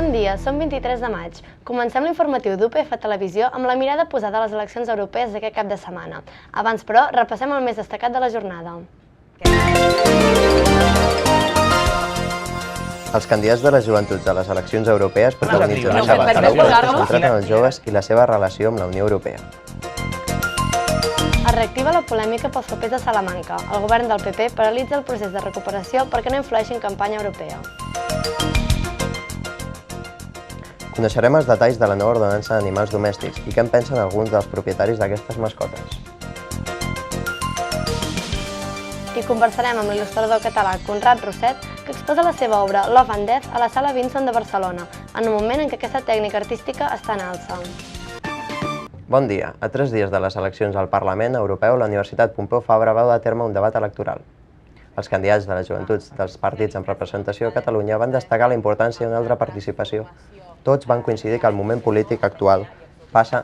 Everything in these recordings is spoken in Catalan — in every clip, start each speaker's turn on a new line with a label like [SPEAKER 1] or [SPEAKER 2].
[SPEAKER 1] Bon dia, som 23 de maig. Comencem l'informatiu d'UPF Televisió amb la mirada posada a les eleccions europees d'aquest cap de setmana. Abans, però, repassem el més destacat de la jornada.
[SPEAKER 2] Els candidats de les joventuts a les eleccions europees protagonitzen un debat centrat en els joves i la seva relació amb la Unió Europea.
[SPEAKER 1] Es reactiva la polèmica pels papers de Salamanca. El govern del PP paralitza el procés de recuperació perquè no influeixi en campanya europea.
[SPEAKER 2] Coneixerem els detalls de la nova ordenança d'animals domèstics i què en pensen alguns dels propietaris d'aquestes mascotes.
[SPEAKER 1] I conversarem amb l'il·lustrador català Conrad Roset, que exposa la seva obra Love and Death a la Sala Vincent de Barcelona, en un moment en què aquesta tècnica artística està en alça.
[SPEAKER 2] Bon dia. A 3 dies de les eleccions al Parlament Europeu, la Universitat Pompeu Fabra va dur a terme un debat electoral. Els candidats de les joventuts dels partits amb representació a Catalunya van destacar la importància d'una altra participació. Tots van coincidir que el moment polític actual passa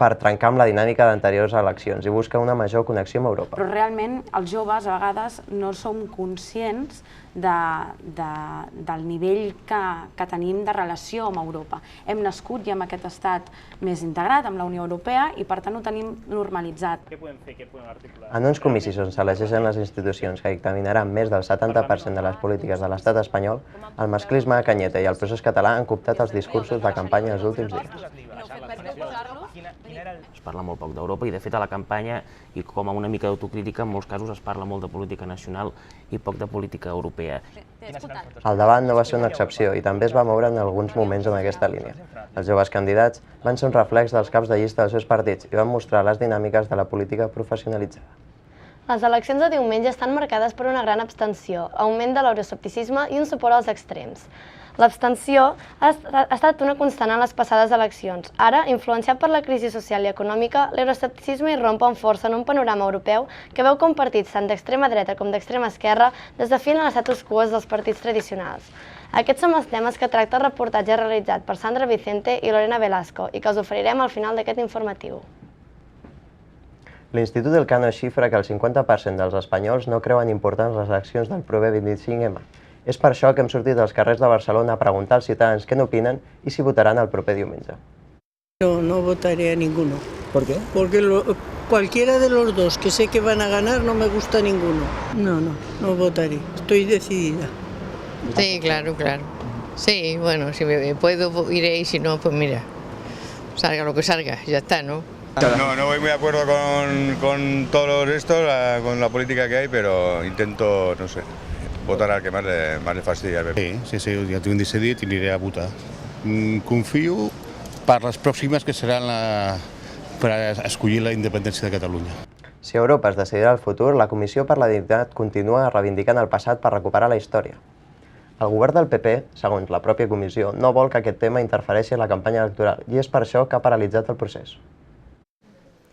[SPEAKER 2] per trencar amb la dinàmica d'anteriors eleccions i busca una major connexió amb Europa.
[SPEAKER 3] Però realment els joves a vegades no som conscients del nivell que tenim de relació amb Europa. Hem nascut ja amb aquest estat més integrat amb la Unió Europea i per tant ho tenim normalitzat.
[SPEAKER 2] En uns comicis on s'elegeixen les institucions que dictaminaran més del 70% de les polítiques de l'estat espanyol, el masclisme a Canyeta i el procés català han cooptat els discursos de campanya els últims dies.
[SPEAKER 4] Es parla molt poc d'Europa i de fet a la campanya i com a una mica d'autocrítica en molts casos es parla molt de política nacional i poc de política europea.
[SPEAKER 2] El debat no va ser una excepció i també es va moure en alguns moments en aquesta línia. Els joves candidats van ser un reflex dels caps de llista dels seus partits i van mostrar les dinàmiques de la política professionalitzada.
[SPEAKER 1] Les eleccions de diumenge estan marcades per una gran abstenció, augment de l'euroscepticisme i un suport als extrems. L'abstenció ha estat una constant en les passades eleccions. Ara, influenciat per la crisi social i econòmica, l'euroscepticisme irromp amb força en un panorama europeu que veu com partits tant d'extrema dreta com d'extrema esquerra desafien l'estatus quo dels partits tradicionals. Aquests són els temes que tracta el reportatge realitzat per Sandra Vicente i Lorena Velasco i que us oferirem al final d'aquest informatiu.
[SPEAKER 2] L'Institut Elcano xifra que el 50% dels espanyols no creuen importants les eleccions del proper 25M. És per això que hem sortit als carrers de Barcelona a preguntar als ciutadans què n'opinen i si votaran el proper diumenge.
[SPEAKER 5] No votaré a ninguno.
[SPEAKER 6] ¿Por qué?
[SPEAKER 5] Porque cualquiera de los dos que sé que van a ganar no me gusta ninguno. No votaré. Estoy decidida.
[SPEAKER 7] Sí, claro. Sí, bueno, si me puedo iré y si no, pues mira, salga lo que salga, ya está, ¿no?
[SPEAKER 8] No voy muy de acuerdo con todos estos, con la política que hay, pero intento, no sé, votar al que más le fastidia.
[SPEAKER 9] Sí, ja tinc decidit i aniré a votar. Confio per les pròximes que seran per escollir la independència de Catalunya.
[SPEAKER 2] Si Europa es decidirà el futur, la Comissió per la Dignitat continua reivindicant el passat per recuperar la història. El govern del PP, segons la pròpia comissió, no vol que aquest tema interfereixi en la campanya electoral i és per això que ha paralitzat el procés.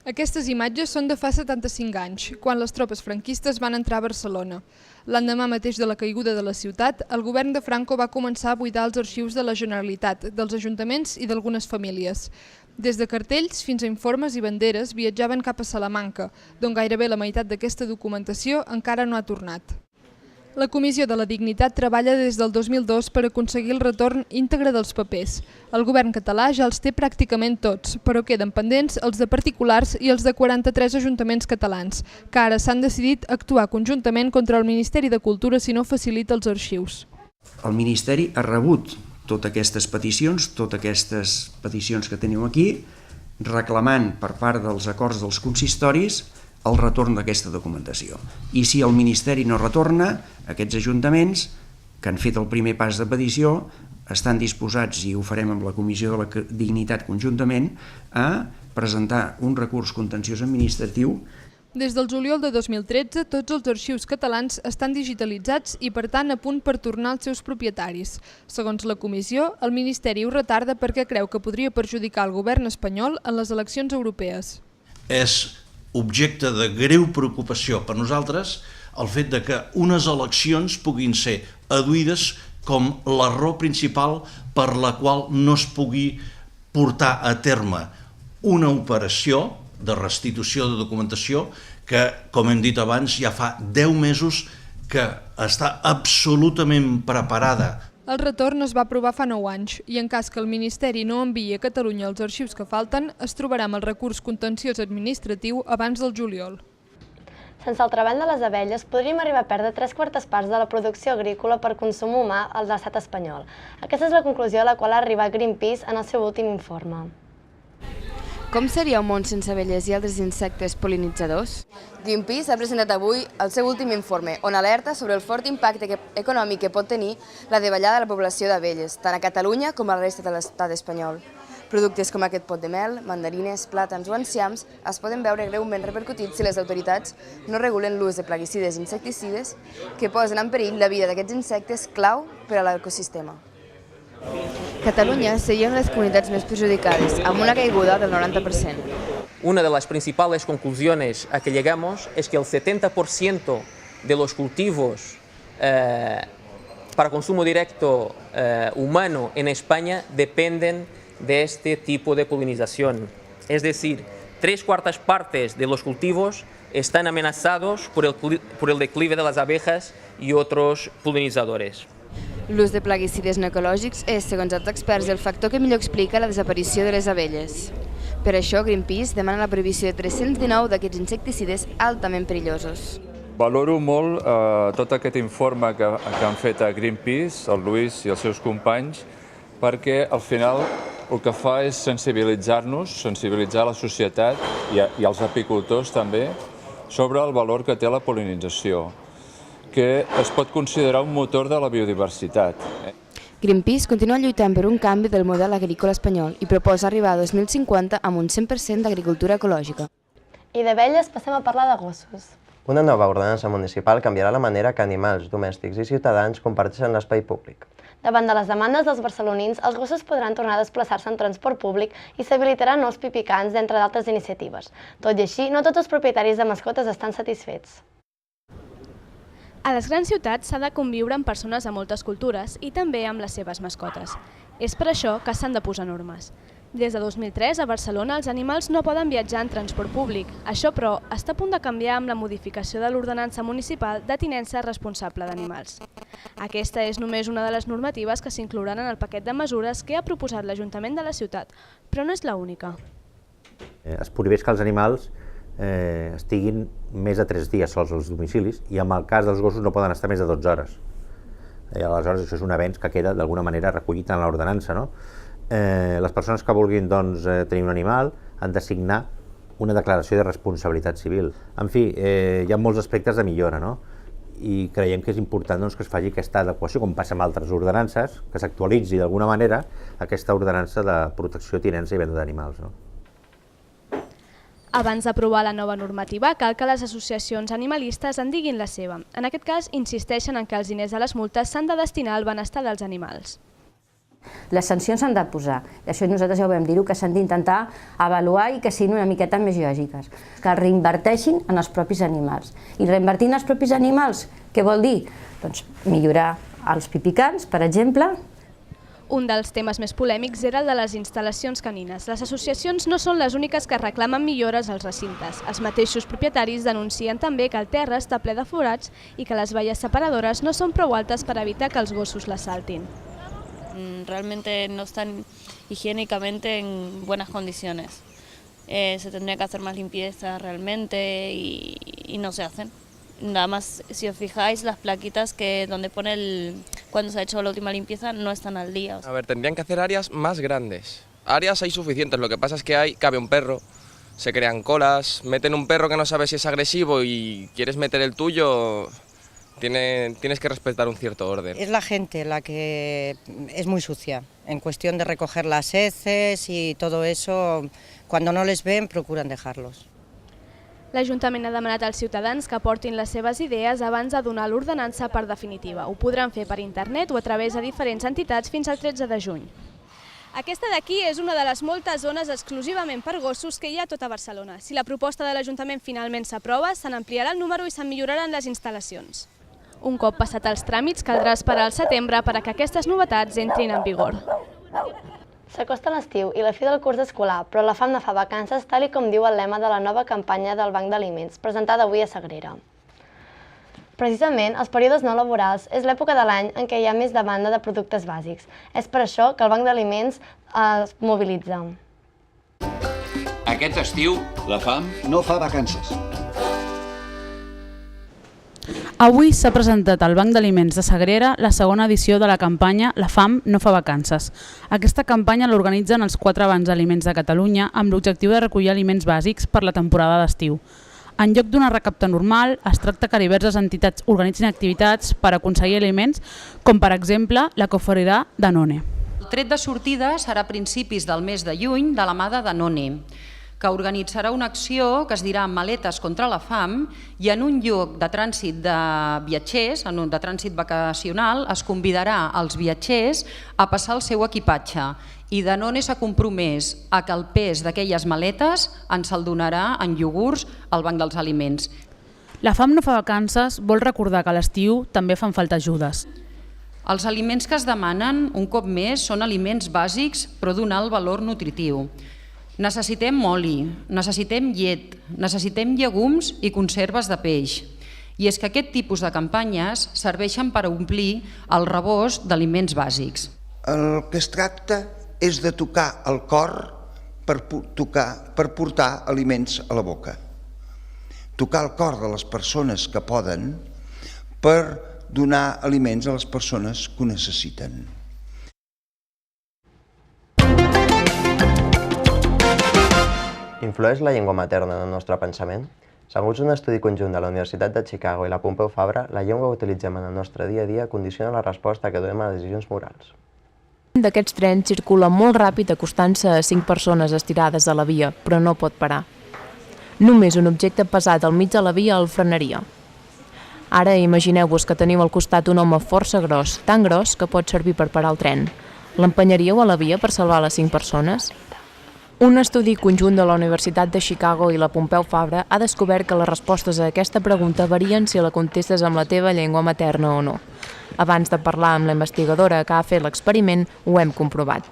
[SPEAKER 10] Aquestes imatges són de fa 75 anys, quan les tropes franquistes van entrar a Barcelona. L'endemà mateix de la caiguda de la ciutat, el govern de Franco va començar a buidar els arxius de la Generalitat, dels ajuntaments i d'algunes famílies. Des de cartells fins a informes i banderes viatjaven cap a Salamanca, d'on gairebé la meitat d'aquesta documentació encara no ha tornat. La Comissió de la Dignitat treballa des del 2002 per aconseguir el retorn íntegre dels papers. El govern català ja els té pràcticament tots, però queden pendents els de particulars i els de 43 ajuntaments catalans, que ara s'han decidit actuar conjuntament contra el Ministeri de Cultura si no facilita els arxius.
[SPEAKER 11] El Ministeri ha rebut totes aquestes peticions que teniu aquí, reclamant per part dels acords dels consistoris el retorn d'aquesta documentació. I si el Ministeri no retorna, aquests ajuntaments que han fet el primer pas de petició estan disposats, i ho farem amb la Comissió de la Dignitat conjuntament, a presentar un recurs contenciós administratiu.
[SPEAKER 10] Des del juliol de 2013, tots els arxius catalans estan digitalitzats i, per tant, a punt per tornar als seus propietaris. Segons la comissió, el Ministeri ho retarda perquè creu que podria perjudicar el govern espanyol en les eleccions europees.
[SPEAKER 12] És objecte de greu preocupació per nosaltres el fet de que unes eleccions puguin ser adduïdes com la raó principal per la qual no es pugui portar a terme una operació de restitució de documentació que, com hem dit abans, ja fa 10 mesos que està absolutament preparada.
[SPEAKER 10] El retorn es va aprovar fa 9 anys i en cas que el Ministeri no enviï a Catalunya els arxius que falten, es trobarà amb el recurs contenciós administratiu abans del juliol.
[SPEAKER 1] Sense el treball de les abelles, podríem arribar a perdre 3/4 parts de la producció agrícola per consum humà al l'estat espanyol. Aquesta és la conclusió a la qual ha arribat Greenpeace en el seu últim informe.
[SPEAKER 6] Com seria un món sense abelles i altres insectes pol·linitzadors? Greenpeace ha presentat avui el seu últim informe, on alerta sobre el fort impacte econòmic que pot tenir la davallada de la població d'abelles, tant a Catalunya com a la resta de l'estat espanyol. Productes com aquest pot de mel, mandarines, plàtans o enciams es poden veure greument repercutits si les autoritats no regulen l'ús de plaguicides i insecticides que posen en perill la vida d'aquests insectes clau per a l'ecosistema. Catalunya seria una de les comunitats més perjudicades, amb una caiguda del 90%.
[SPEAKER 13] Una de las principales conclusiones a que llegamos es que el 70% de los cultivos para consumo directo humano en España dependen de este tipo de polinización. Es decir, 3/4 partes de los cultivos están amenazados por el declive de las abejas y otros polinizadores.
[SPEAKER 6] L'ús de plaguicides no ecològics és, segons els experts, el factor que millor explica la desaparició de les abelles. Per això, Greenpeace demana la prohibició de 319 d'aquests insecticides altament perillosos.
[SPEAKER 14] Valoro molt tot aquest informe que han fet a Greenpeace, el Lluís i els seus companys, perquè al final el que fa és sensibilitzar-nos, sensibilitzar la societat i els apicultors també, sobre el valor que té la pol·linització, que es pot considerar un motor de la biodiversitat.
[SPEAKER 6] Greenpeace continua lluitant per un canvi del model agrícola espanyol i proposa arribar a 2050 amb un 100% d'agricultura ecològica.
[SPEAKER 1] I d'abelles passem a parlar de gossos.
[SPEAKER 2] Una nova ordenança municipal canviarà la manera que animals, domèstics i ciutadans comparteixen l'espai públic.
[SPEAKER 1] Davant de les demandes dels barcelonins, els gossos podran tornar a desplaçar-se en transport públic i s'habilitaran nous pipicans, entre d'altres iniciatives. Tot i així, no tots els propietaris de mascotes estan satisfets.
[SPEAKER 15] A les grans ciutats s'ha de conviure amb persones de moltes cultures i també amb les seves mascotes. És per això que s'han de posar normes. Des de 2003, a Barcelona, els animals no poden viatjar en transport públic. Això, però, està a punt de canviar amb la modificació de l'ordenança municipal de tinença responsable d'animals. Aquesta és només una de les normatives que s'inclouran en el paquet de mesures que ha proposat l'Ajuntament de la ciutat, però no és l'única.
[SPEAKER 16] Es prohibeix que els animals estiguin més de 3 dies sols als domicilis i en el cas dels gossos no poden estar més de 12 hores. Aleshores, això és un avenç que queda d'alguna manera recollit en l'ordenança, no? Les persones que vulguin tenir un animal han de signar una declaració de responsabilitat civil. En fi, hi ha molts aspectes de millora, no? I creiem que és important que es faci aquesta adequació, com passa amb altres ordenances, que s'actualitzi d'alguna manera aquesta ordenança de protecció, tinença i venda d'animals.
[SPEAKER 15] Abans d'aprovar la nova normativa, cal que les associacions animalistes en diguin la seva. En aquest cas, insisteixen en que els diners de les multes s'han de destinar al benestar dels animals.
[SPEAKER 17] Les sancions s'han de posar, i això nosaltres ja ho vam dir-ho, que s'han d'intentar avaluar i que siguin una miqueta més lògiques, que reinverteixin en els propis animals. I reinvertir en els propis animals, què vol dir? Doncs millorar els pipicans, per exemple.
[SPEAKER 15] Un dels temes més polèmics era el de les instal·lacions canines. Les associacions no són les úniques que reclamen millores als recintes. Els mateixos propietaris denuncien també que el terra està ple de forats i que les valles separadores no són prou altes per evitar que els gossos les saltin.
[SPEAKER 18] Realmente no están higiénicamente en buenas condiciones. Se tendría que hacer más limpieza realmente y no se hacen. Nada más, si os fijáis, las plaquitas que donde pone cuando se ha hecho la última limpieza no están al día.
[SPEAKER 19] A ver, tendrían que hacer áreas más grandes. Áreas hay suficientes, lo que pasa es que cabe un perro, se crean colas, meten un perro que no sabe si es agresivo y quieres meter el tuyo, tienes que respetar un cierto orden.
[SPEAKER 20] Es la gente la que es muy sucia, en cuestión de recoger las heces y todo eso, cuando no les ven procuran dejarlos.
[SPEAKER 15] L'Ajuntament ha demanat als ciutadans que aportin les seves idees abans de donar l'ordenança per definitiva. Ho podran fer per internet o a través de diferents entitats fins al 13 de juny. Aquesta d'aquí és una de les moltes zones exclusivament per gossos que hi ha a tota Barcelona. Si la proposta de l'Ajuntament finalment s'aprova, se n'ampliarà el número i se'n milloraran les instal·lacions. Un cop passat els tràmits, caldrà esperar al setembre per a que aquestes novetats entrin en vigor.
[SPEAKER 1] S'acosta l'estiu i la fi del curs escolar, però la fam no fa vacances, tal com diu el lema de la nova campanya del Banc d'Aliments, presentada avui a Sagrera. Precisament, els períodes no laborals és l'època de l'any en què hi ha més demanda de productes bàsics. És per això que el Banc d'Aliments es mobilitza.
[SPEAKER 21] Aquest estiu, la fam no fa vacances.
[SPEAKER 22] Avui s'ha presentat al Banc d'Aliments de Sagrera la segona edició de la campanya La fam no fa vacances. Aquesta campanya l'organitzen els 4 bancs d'aliments de Catalunya amb l'objectiu de recollir aliments bàsics per la temporada d'estiu. En lloc d'una recapta normal, es tracta que diverses entitats organitzin activitats per aconseguir aliments, com per exemple la que oferirà Danone.
[SPEAKER 23] El tret de sortida serà a principis del mes de juny de la mà de Danone, que organitzarà una acció que es dirà Maletes contra la fam, i en un lloc de trànsit de viatgers, de trànsit vacacional, es convidarà als viatgers a passar el seu equipatge. I Danone s'ha compromès a que el pes d'aquelles maletes ens el donarà en iogurts al Banc dels Aliments.
[SPEAKER 22] La fam no fa vacances vol recordar que a l'estiu també fan falta ajudes.
[SPEAKER 23] Els aliments que es demanen, un cop més, són aliments bàsics però d'un alt valor nutritiu. Necessitem oli, necessitem llet, necessitem llegums i conserves de peix. I és que aquest tipus de campanyes serveixen per omplir el rebost d'aliments bàsics.
[SPEAKER 24] El que es tracta és de tocar el cor per portar aliments a la boca. Tocar el cor de les persones que poden per donar aliments a les persones que ho necessiten.
[SPEAKER 2] Influeix la llengua materna en el nostre pensament? Segons un estudi conjunt de la Universitat de Chicago i la Pompeu Fabra, la llengua que utilitzem en el nostre dia a dia condiciona la resposta que donem a decisions morals.
[SPEAKER 25] D'aquests trens circula molt ràpid acostant-se a 5 persones estirades a la via, però no pot parar. Només un objecte pesat al mig de la via el frenaria. Ara imagineu-vos que teniu al costat un home força gros, tan gros que pot servir per parar el tren. L'empenyaríeu a la via per salvar les 5 persones? Un estudi conjunt de la Universitat de Chicago i la Pompeu Fabra ha descobert que les respostes a aquesta pregunta varien si la contestes amb la teva llengua materna o no. Abans de parlar amb la investigadora que ha fet l'experiment, ho hem comprovat.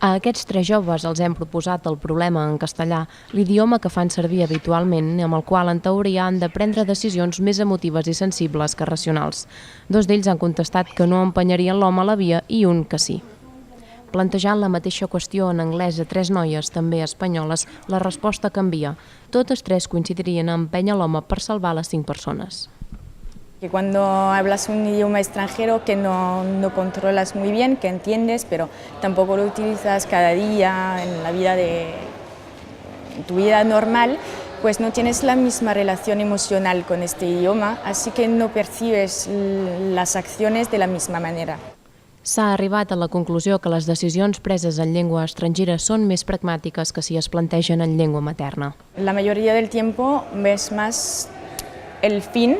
[SPEAKER 25] A aquests 3 joves els hem proposat el problema en castellà, l'idioma que fan servir habitualment i amb el qual en teoria han de prendre decisions més emotives i sensibles que racionals. 2 d'ells han contestat que no empenyarien l'home a la via i un que sí. Plantejant la mateixa qüestió en anglès a 3 noies, també espanyoles, la resposta canvia. Totes 3 coincidirien a empènyer l'home per salvar les 5 persones.
[SPEAKER 26] Que cuando hablas un idioma extranjero que no controlas muy bien, que entiendes, pero tampoco lo utilizas cada día en la vida en tu vida normal, pues no tienes la misma relación emocional con este idioma, así que no percibes las acciones de la misma manera.
[SPEAKER 25] S'ha arribat a la conclusió que les decisions preses en llengua estrangera són més pragmàtiques que si es plantegen en llengua materna.
[SPEAKER 26] La mayoría del tiempo ves más el fin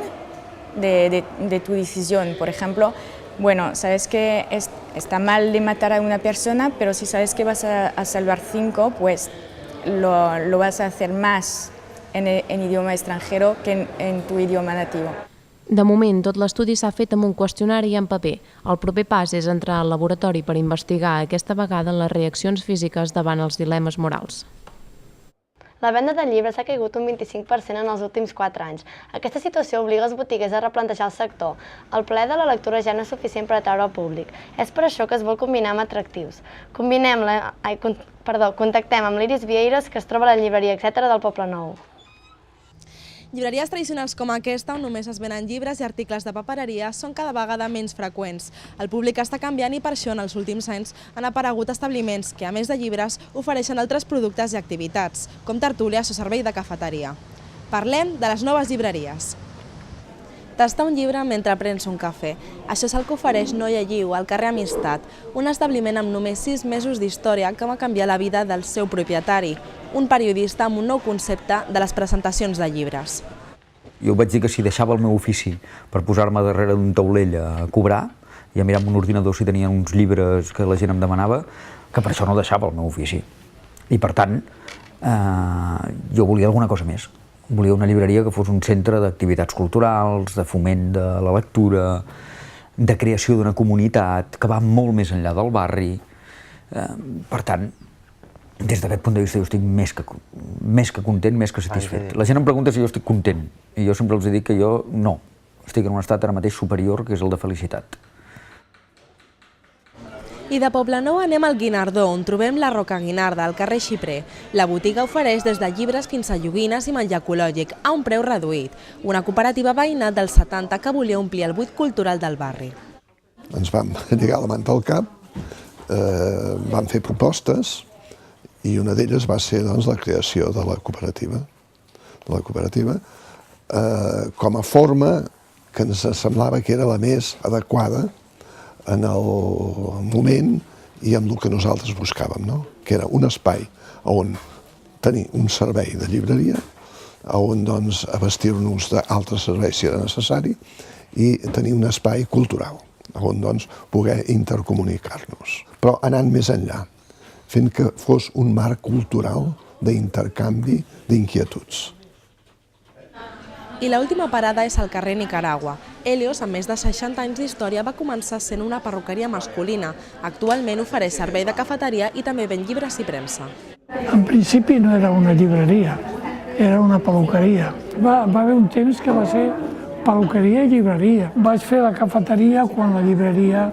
[SPEAKER 26] de tu decisión. Por ejemplo, bueno, sabes que está mal de matar a una persona, pero si sabes que vas a salvar 5, pues lo vas a hacer más en idioma extranjero que en tu idioma nativo.
[SPEAKER 25] De moment, tot l'estudi s'ha fet amb un qüestionari en paper. El proper pas és entrar al laboratori per investigar aquesta vegada les reaccions físiques davant els dilemes morals.
[SPEAKER 1] La venda de llibres ha caigut un 25% en els últims 4 anys. Aquesta situació obliga els botiguers a replantejar el sector. El plaer de la lectura ja no és suficient per atraure al públic. És per això que es vol combinar amb atractius. Contactem amb l'Iris Vieiras, que es troba a la llibreria Etcètera del Poble Nou.
[SPEAKER 27] Llibreries tradicionals com aquesta, on només es venen llibres i articles de papereria, són cada vegada menys freqüents. El públic està canviant i per això en els últims anys han aparegut establiments que, a més de llibres, ofereixen altres productes i activitats, com tertúlies o servei de cafeteria. Parlem de les noves llibreries. Tastar un llibre mentre prens un cafè. Això és el que ofereix Noia Lliu, al carrer Amistat, un establiment amb només 6 mesos d'història que va canviar la vida del seu propietari, un periodista amb un nou concepte de les presentacions de llibres.
[SPEAKER 28] Jo vaig dir que si deixava el meu ofici per posar-me darrere d'un taulell a cobrar i a mirar amb un ordinador si tenien uns llibres que la gent em demanava, que per això no deixava el meu ofici. I per tant, jo volia alguna cosa més. Volia una llibreria que fos un centre d'activitats culturals, de foment de la lectura, de creació d'una comunitat que va molt més enllà del barri. Per tant, des d'aquest punt de vista jo estic més que content, més que satisfet. La gent em pregunta si jo estic content i jo sempre els dic que jo no. estic en un estat ara mateix superior, que és el de felicitat.
[SPEAKER 27] I de Poblenou anem al Guinardó, on trobem la Roca Guinarda, al carrer Xiprer. La botiga ofereix des de llibres fins a joguines i menjar ecològic, a un preu reduït. Una cooperativa veïnat dels 70 que volia omplir el buit cultural del barri.
[SPEAKER 3] Ens vam lligar la manta al cap, vam fer propostes i una d'elles va ser la creació de la cooperativa. Com a forma que ens semblava que era la més adequada en el moment i amb el que nosaltres buscàvem, que era un espai on tenir un servei de llibreria, on abastir-nos d'altres serveis si era necessari i tenir un espai cultural, on poder intercomunicar-nos. Però anant més enllà, fent que fos un marc cultural d'intercanvi d'inquietuds.
[SPEAKER 27] I l'última parada és al carrer Nicaragua. Helios, amb més de 60 anys d'història, va començar sent una perruqueria masculina. Actualment ofereix servei de cafeteria i també ven llibres i premsa.
[SPEAKER 4] En principi no era una llibreria, era una perruqueria. Va haver un temps que va ser perruqueria i llibreria. Vaig fer la cafeteria quan la llibreria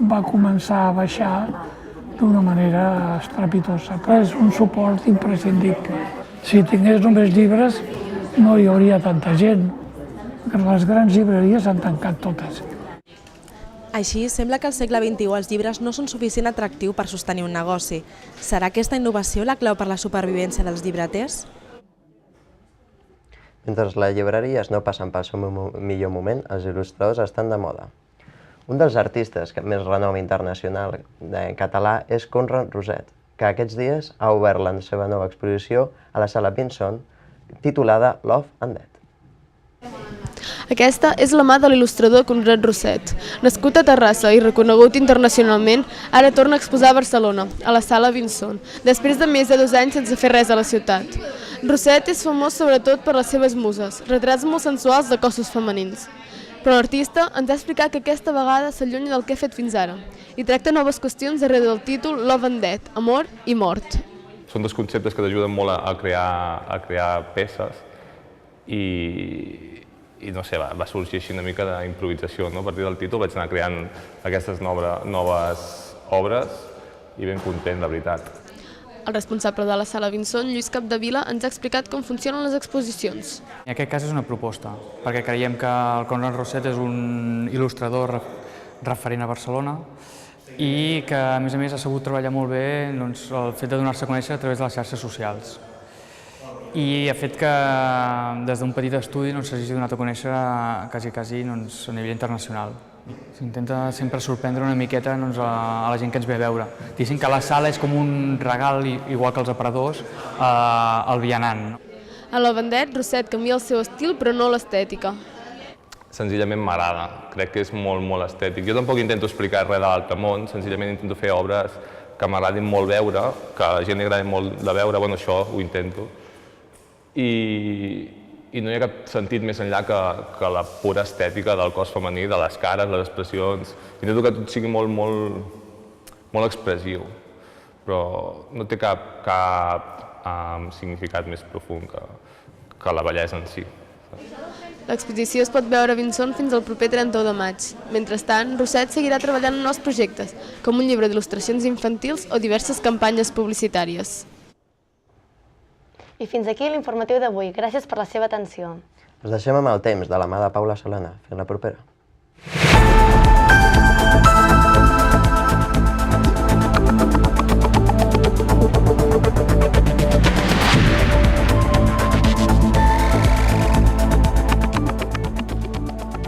[SPEAKER 4] va començar a baixar d'una manera estrepitosa. Però és un suport imprescindible. Si tingués només llibres, no hi hauria tanta gent. Les grans llibreries s'han tancat totes.
[SPEAKER 27] Així, sembla que al segle XXI els llibres no són suficient atractiu per sostenir un negoci. Serà aquesta innovació la clau per la supervivència dels llibreters?
[SPEAKER 2] Mentre les llibreries no passen pel seu millor moment, els il·lustradors estan de moda. Un dels artistes amb més renom internacional en català és Conrad Roset, que aquests dies ha obert la seva nova exposició a la Sala Vinson, titulada Love and Death.
[SPEAKER 5] Aquesta és la mà de l'il·lustrador Conrad Roset. Nascut a Terrassa i reconegut internacionalment, ara torna a exposar a Barcelona, a la Sala Vinson, després de més de 2 anys sense fer res a la ciutat. Roset és famós sobretot per les seves muses, retrats molt sensuals de cossos femenins. Però l'artista ens ha explicat que aquesta vegada s'allunya del que ha fet fins ara i tracta noves qüestions darrere del títol Love and Death, amor i mort.
[SPEAKER 7] Són dos conceptes que t'ajuden molt a crear peces i no sé, va sorgir així una mica d'improvisació. A partir del títol vaig anar creant aquestes noves obres i ben content, la veritat.
[SPEAKER 5] El responsable de la Sala Vinson, Lluís Capdevila, ens ha explicat com funcionen les exposicions.
[SPEAKER 8] En aquest cas és una proposta, perquè creiem que el Conrad Roset és un il·lustrador referent a Barcelona i que, a més ha sabut treballar molt bé el fet de donar-se a conèixer a través de les xarxes socials. I ha fet que des d'un petit estudi s'hagi donat a conèixer quasi a nivell internacional. S'intenta sempre sorprendre una miqueta a la gent que ens ve a veure. Diguéssim que la sala és com un regal, igual que els aparadors, al vianant.
[SPEAKER 5] A la Vendet, Roset canvia el seu estil però no l'estètica.
[SPEAKER 7] Senzillament m'agrada, crec que és molt estètic. Jo tampoc intento explicar res de l'altre món, senzillament intento fer obres que m'agradin molt veure, que a la gent li agradi molt de veure, bueno, això ho intento. I no hi ha cap sentit més enllà que la pura estètica del cos femení, de les cares, les expressions. Intento que tot sigui molt expressiu, però no té cap significat més profund que la bellesa en si.
[SPEAKER 5] L'exposició es pot veure a Vinson fins al proper 31 de maig. Mentrestant, Roset seguirà treballant en nous projectes, com un llibre d'il·lustracions infantils o diverses campanyes publicitàries.
[SPEAKER 1] I fins aquí l'informatiu d'avui. Gràcies per la seva atenció.
[SPEAKER 2] Us deixem amb el temps de la mà de Paula Solana. Fins la propera.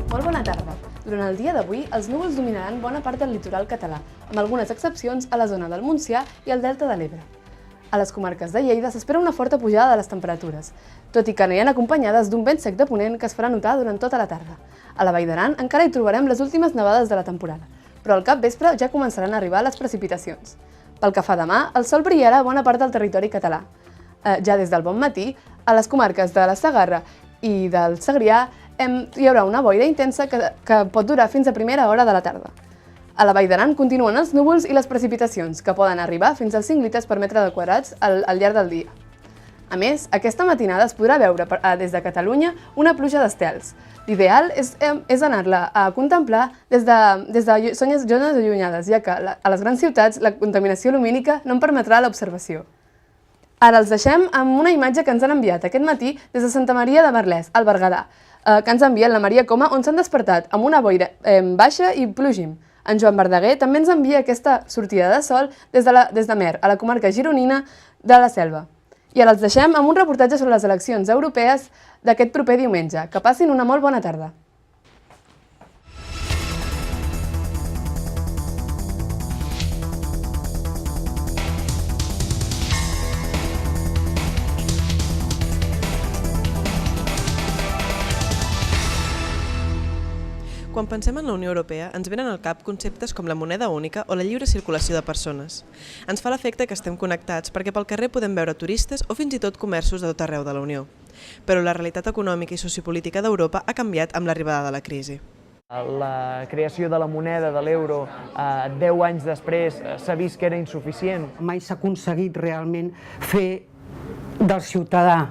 [SPEAKER 9] Molt bona tarda. Durant el dia d'avui, els núvols dominaran bona part del litoral català, amb algunes excepcions a la zona del Montsià i el Delta de l'Ebre. A les comarques de Lleida s'espera una forta pujada de les temperatures, tot i que aniran acompanyades d'un vent sec de ponent que es farà notar durant tota la tarda. A la Vall d'Aran encara hi trobarem les últimes nevades de la temporada, però al capvespre ja començaran a arribar les precipitacions. Pel que fa demà, el sol brillarà a bona part del territori català. Ja des del bon matí, a les comarques de la Segarra i del Segrià hi haurà una boira intensa que pot durar fins a primera hora de la tarda. A la Vall d'Aran continuen els núvols i les precipitacions, que poden arribar fins als 5 litres per metre quadrats al llarg del dia. A més, aquesta matinada es podrà veure des de Catalunya una pluja d'estels. L'ideal és anar-la a contemplar des de zones allunyades, ja que a les grans ciutats la contaminació lumínica no en permetrà l'observació. Ara els deixem amb una imatge que ens han enviat aquest matí des de Santa Maria de Merlès, al Berguedà, que ens ha enviat la Maria Coma, on s'han despertat amb una boira baixa i plogim. En Joan Verdaguer també ens envia aquesta sortida de sol des de Mer, a la comarca gironina de la Selva. I ara els deixem amb un reportatge sobre les eleccions europees d'aquest proper diumenge. Que passin una molt bona tarda.
[SPEAKER 6] Quan pensem en la Unió Europea, ens venen al cap conceptes com la moneda única o la lliure circulació de persones. Ens fa l'efecte que estem connectats perquè pel carrer podem veure turistes o fins i tot comerços de tot arreu de la Unió. Però la realitat econòmica i sociopolítica d'Europa ha canviat amb l'arribada de la crisi.
[SPEAKER 10] La creació de la moneda, de l'euro, 10 anys després s'ha vist que era insuficient.
[SPEAKER 11] Mai s'ha aconseguit realment fer del ciutadà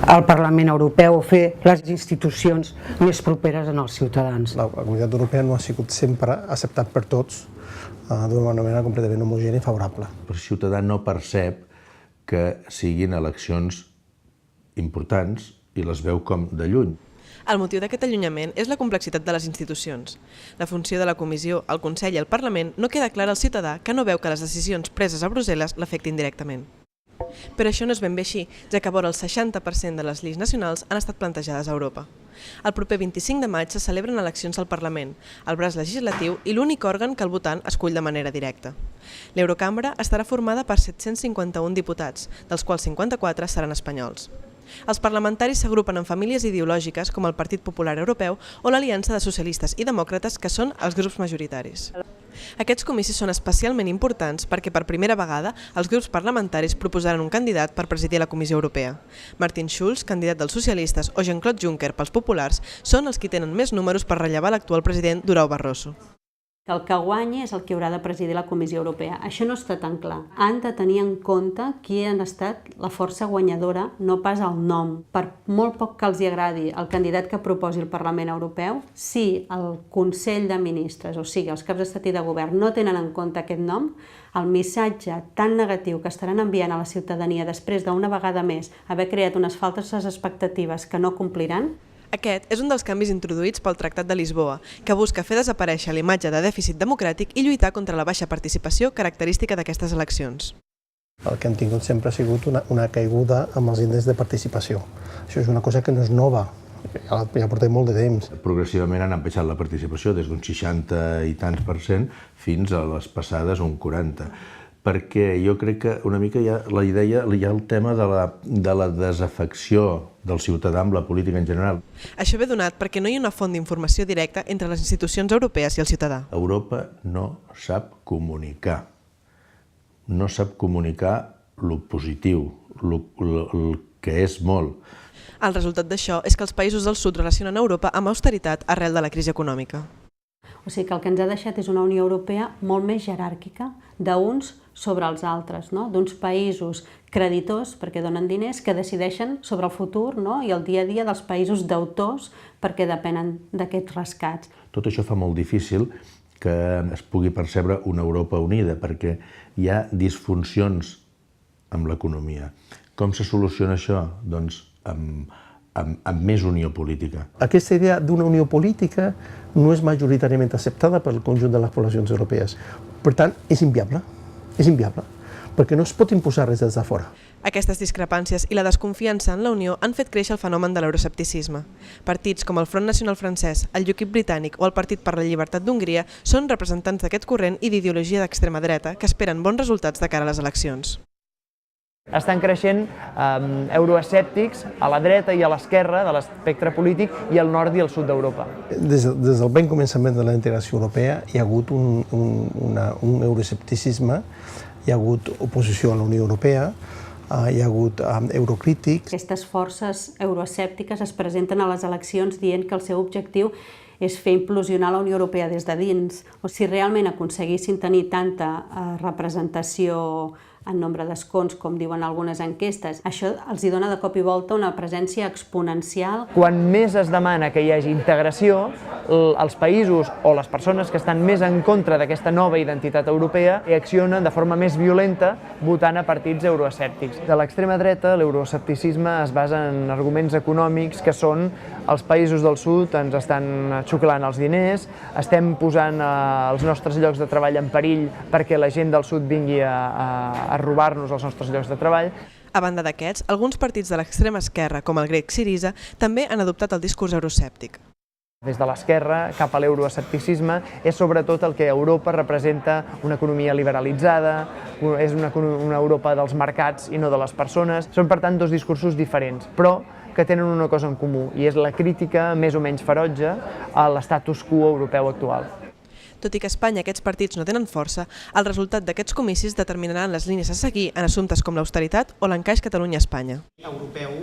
[SPEAKER 11] al Parlament Europeu o fer les institucions més properes als ciutadans.
[SPEAKER 12] La Comunitat Europea no ha sigut sempre acceptat per tots d'una manera completament homogènia i favorable.
[SPEAKER 13] El ciutadà no percep que siguin eleccions importants i les veu com de lluny.
[SPEAKER 6] El motiu d'aquest allunyament és la complexitat de les institucions. La funció de la Comissió, el Consell i el Parlament no queda clara al ciutadà que no veu que les decisions preses a Brussel·les l'afectin directament. Però això no és ben bé així, ja que vora el 60% de les lleis nacionals han estat plantejades a Europa. El proper 25 de maig se celebren eleccions al Parlament, el braç legislatiu i l'únic òrgan que el votant escull de manera directa. L'Eurocambra estarà formada per 751 diputats, dels quals 54 seran espanyols. Els parlamentaris s'agrupen en famílies ideològiques com el Partit Popular Europeu o l'Aliança de Socialistes i Demòcrates, que són els grups majoritaris. Aquests comicis són especialment importants perquè per primera vegada els grups parlamentaris proposaran un candidat per presidir la Comissió Europea. Martin Schulz, candidat dels socialistes, o Jean-Claude Juncker pels populars són els qui tenen més números per rellevar l'actual president Durão Barroso.
[SPEAKER 14] El que guanyi és el que haurà de presidir la Comissió Europea. Això no està tan clar. Han de tenir en compte qui ha estat la força guanyadora, no pas el nom. Per molt poc que els agradi el candidat que proposi el Parlament Europeu, si el Consell de Ministres, o sigui, els caps d'estat i de govern, no tenen en compte aquest nom, el missatge tan negatiu que estaran enviant a la ciutadania després d'una vegada més haver creat unes falses expectatives que no compliran.
[SPEAKER 6] Aquest és un dels canvis introduïts pel Tractat de Lisboa, que busca fer desaparèixer l'imatge de dèficit democràtic i lluitar contra la baixa participació característica d'aquestes eleccions.
[SPEAKER 12] El que hem tingut sempre ha sigut una caiguda amb els índexs de participació. Això és una cosa que no és nova, ja portem molt de temps.
[SPEAKER 13] Progressivament han baixat la participació des d'un 60 i tants % fins a les passades un 40%. Perquè jo crec que una mica hi ha el tema de la desafecció del ciutadà amb la política en general.
[SPEAKER 6] Això ve donat perquè no hi ha una font d'informació directa entre les institucions europees i el ciutadà.
[SPEAKER 13] Europa no sap comunicar. No sap comunicar el positiu, el que és molt.
[SPEAKER 6] El resultat d'això és que els països del sud relacionen Europa amb austeritat arrel de la crisi econòmica.
[SPEAKER 14] O sigui que el que ens ha deixat és una Unió Europea molt més jeràrquica, d'uns sobre els altres, d'uns països creditors, perquè donen diners, que decideixen sobre el futur i el dia a dia dels països deutors perquè depenen d'aquests rescats.
[SPEAKER 13] Tot això fa molt difícil que es pugui percebre una Europa unida, perquè hi ha disfuncions amb l'economia. Com se soluciona això? Doncs amb més unió política.
[SPEAKER 12] Aquesta idea d'una unió política no és majoritàriament acceptada pel conjunt de les poblacions europees. Per tant, és inviable, perquè no es pot imposar res des de fora.
[SPEAKER 6] Aquestes discrepàncies i la desconfiança en la Unió han fet créixer el fenomen de l'euroscepticisme. Partits com el Front Nacional francès, el UKIP britànic o el Partit per la Llibertat d'Hongria són representants d'aquest corrent i d'ideologia d'extrema dreta que esperen bons resultats de cara a les eleccions.
[SPEAKER 10] Estan creixent euroescèptics a la dreta i a l'esquerra de l'espectre polític i al nord i al sud d'Europa.
[SPEAKER 12] Des del ben començament de la integració europea hi ha hagut un euroescepticisme, hi ha hagut oposició a la Unió Europea, hi ha hagut eurocrítics.
[SPEAKER 14] Aquestes forces euroescèptiques es presenten a les eleccions dient que el seu objectiu és fer implosionar la Unió Europea des de dins. O si realment aconseguissin tenir tanta representació en nombre d'escons, com diuen algunes enquestes. Això els hi dona de cop i volta una presència exponencial.
[SPEAKER 10] Quan més es demana que hi hagi integració, els països o les persones que estan més en contra d'aquesta nova identitat europea reaccionen de forma més violenta votant a partits euroescèptics. De l'extrema dreta, l'euroescepticisme es basa en arguments econòmics que són els països del sud ens estan xuclant els diners, estem posant els nostres llocs de treball en perill perquè la gent del sud vingui a robar-nos els nostres llocs de treball.
[SPEAKER 6] A banda d'aquests, alguns partits de l'extrema esquerra, com el grec Syriza, també han adoptat el discurs euroscèptic.
[SPEAKER 10] Des de l'esquerra cap a l'euroescepticisme és sobretot el que a Europa representa una economia liberalitzada, és una Europa dels mercats i no de les persones. Són, per tant, dos discursos diferents, però que tenen una cosa en comú, i és la crítica més o menys ferotge a l'estatus quo europeu actual.
[SPEAKER 6] Tot i que a Espanya aquests partits no tenen força, el resultat d'aquests comicis determinaran les línies a seguir en assumptes com l'austeritat o l'encaix Catalunya-Espanya.
[SPEAKER 15] Europeu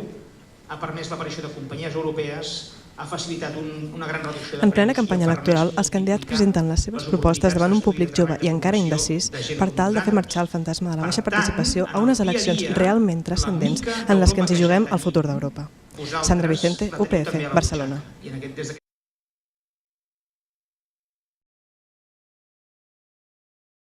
[SPEAKER 15] ha permès l'aparició de companyies europees, ha facilitat una gran reducció de...
[SPEAKER 6] En plena campanya electoral, els candidats presenten les seves propostes davant un públic jove i encara indecís per tal de fer marxar el fantasma de la baixa participació a unes eleccions realment transcendents en les que ens hi juguem el futur d'Europa. Sandra Vicente, UPF, Barcelona.